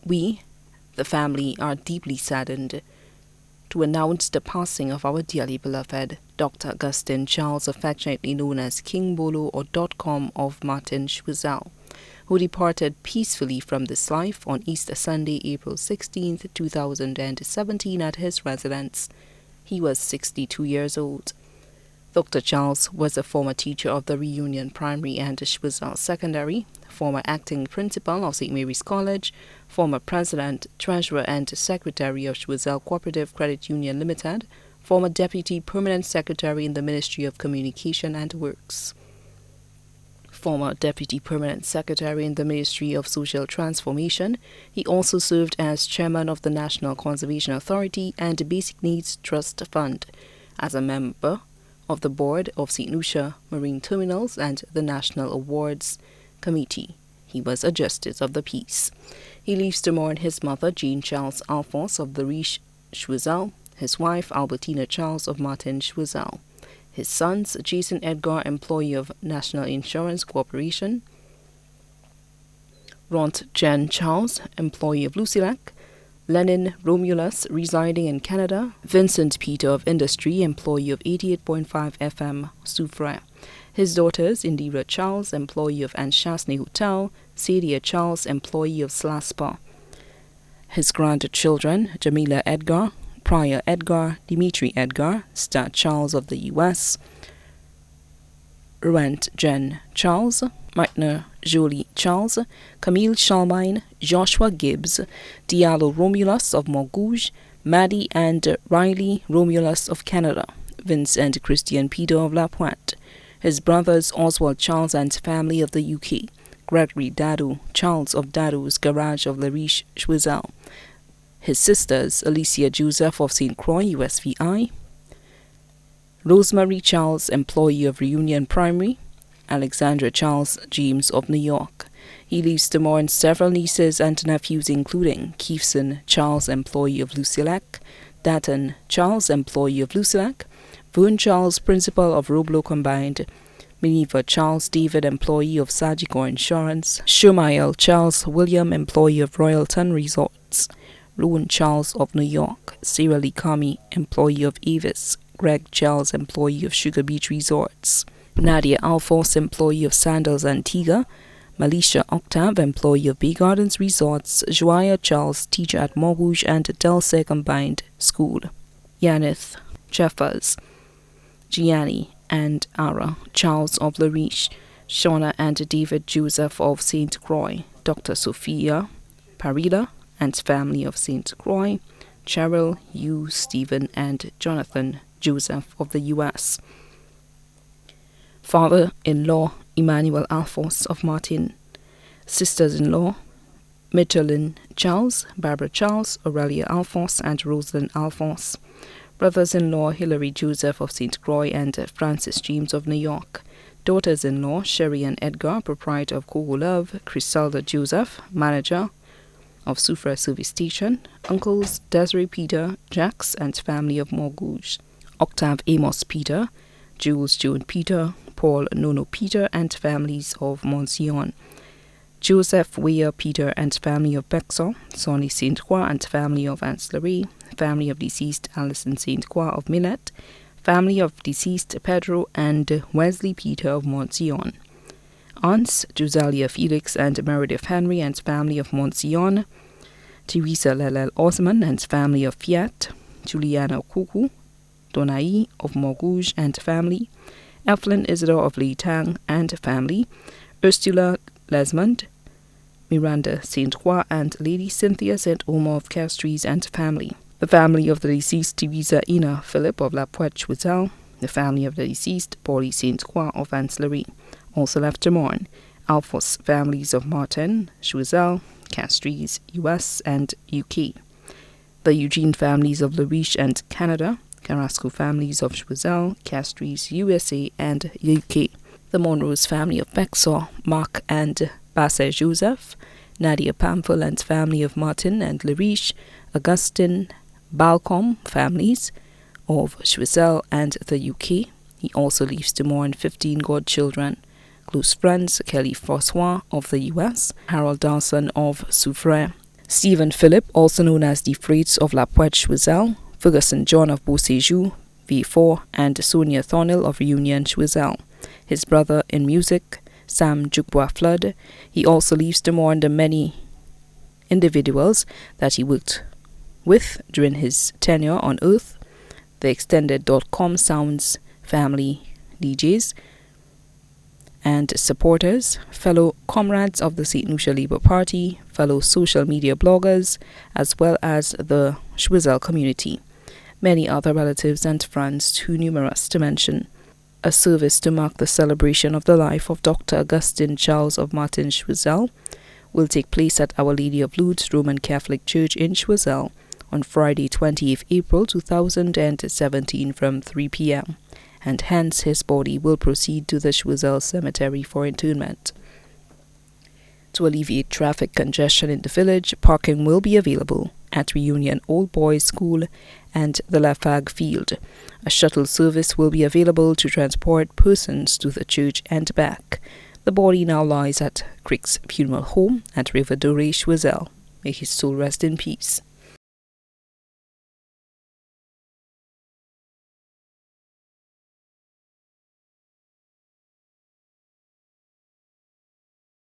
We, the family, are deeply saddened to announce the passing of our dearly beloved Dr. Augustin Charles, affectionately known as King Bolo or .com of Martin Schwizel, who departed peacefully from this life on Easter Sunday, April 16, 2017 at his residence. He was 62 years old. Dr. Charles was a former teacher of the Reunion Primary and Schwizel Secondary, former acting principal of St. Mary's College, former president, treasurer and secretary of Schwizel Cooperative Credit Union Limited, former deputy permanent secretary in the Ministry of Communication and Works, former deputy permanent secretary in the Ministry of Social Transformation. He also served as chairman of the National Conservation Authority and Basic Needs Trust Fund, as a member of the board of St. Lucia Marine Terminals and the National Awards Committee. He was a justice of the peace. He leaves to mourn his mother, Jean Charles Alphonse of the Riche Schwizel, his wife, Albertina Charles of Martin Schwizel, his sons, Jason Edgar, employee of National Insurance Corporation, Ront Jen Charles, employee of Lucilac, Lenin Romulus, residing in Canada, Vincent Peter of Industry, employee of 88.5 FM Soufrière, his daughters, Indira Charles, employee of Anshasni Hotel, Sadia Charles, employee of Slaspa, his grandchildren, Jamila Edgar, Prior Edgar, Dimitri Edgar, Stat Charles of the U.S., Rent Jen Charles, Meitner Jolie Charles, Camille Chalmine, Joshua Gibbs, Diallo Romulus of Montgouge, Maddie and Riley Romulus of Canada, Vince and Christian Peter of La Pointe, his brothers Oswald Charles and family of the UK, Gregory Dadu Charles of Dadu's Garage of La Riche Schwizel, his sisters Alicia Joseph of St. Croix USVI, Rosemary Charles, employee of Reunion Primary, Alexandra Charles James of New York. He leaves to mourn several nieces and nephews, including Keefson Charles, employee of Lucilac, Datton Charles, employee of Lucilac, Vern Charles, principal of Roblo Combined, Minerva Charles David, employee of Sagicor Insurance, Shumael Charles William, employee of Royalton Resorts, Rowan Charles of New York, Sarah Lee Kami, employee of Avis, Greg Charles, employee of Sugar Beach Resorts, Nadia Alphonse, employee of Sandals Antigua, Malisha Octave, employee of Bay Gardens Resorts, Joia Charles, teacher at Montrouge and Delsey Combined School, Yanith Jeffers, Gianni and Ara Charles of La Riche, Shauna and David Joseph of St. Croix, Dr. Sophia Parida and family of St. Croix, Cheryl, Hugh, Stephen and Jonathan Joseph of the U.S., father-in-law Emmanuel Alphonse of Martin, sisters-in-law Michelin Charles, Barbara Charles, Aurelia Alphonse and Rosalind Alphonse, brothers-in-law Hilary Joseph of St. Croix and Francis James of New York, daughters-in-law Sherry and Edgar, proprietor of Coco Love, Criselda Joseph, manager of Soufrière Service Station, uncles Desiree Peter, Jacques and family of Montgouge, Octave Amos Peter, Jules Joan Peter, Paul Nono Peter and families of Monsignor, Joseph Weir Peter and family of Bexon, Sonny St. Croix and family of Ancillary, family of deceased Alison St. Croix of Millet, family of deceased Pedro and Wesley Peter of Monsignor, aunts Josalia Felix and Meredith Henry and family of Monsignor, Teresa Lelel Osman and family of Fiat, Juliana Kuku, Donai of Montgouge and family, Evelyn Isidore of Leitang and family, Ursula Lesmond, Miranda St. Croix and Lady Cynthia St. Omer of Castries and family, the family of the deceased Teresa Ina Philip of La Pointe Chouetel, the family of the deceased Paulie St. Croix of Ancillary, also left to mourn, Alphonse families of Martin, Chouetel, Castries, US and UK, the Eugene families of La Riche and Canada, Carrasco families of Chouetel, Castries, USA and UK, the Monrose family of Bexor, Mark and Basset Joseph, Nadia Pamphil and family of Martin and La Riche, Augustin Balcom families of Chouetel and the UK. He also leaves to mourn 15 godchildren, close friends Kelly Francois of the US, Harold Dawson of Soufrière, Stephen Philip, also known as the Freights of La Pointe Choiseul, Ferguson John of Beauséjour, V4, and Sonia Thornhill of Reunion Choiseul. His brother in music, Sam Jukbois Flood. He also leaves to mourn the many individuals that he worked with during his tenure on Earth, the extended .com Sounds family DJs and supporters, fellow comrades of the St. Lucia Labour Party, fellow social media bloggers, as well as the Choiseul community. Many other relatives and friends, too numerous to mention. A service to mark the celebration of the life of Dr. Augustin Charles of Martin Choiseul will take place at Our Lady of Lourdes Roman Catholic Church in Choiseul on Friday, 28th April 2017 from 3 p.m. and hence his body will proceed to the Choiseul Cemetery for interment. To alleviate traffic congestion in the village, parking will be available at Reunion Old Boys School and the Lafargue Field. A shuttle service will be available to transport persons to the church and back. The body now lies at Crick's Funeral Home at River Doré, Choiseul. May his soul rest in peace.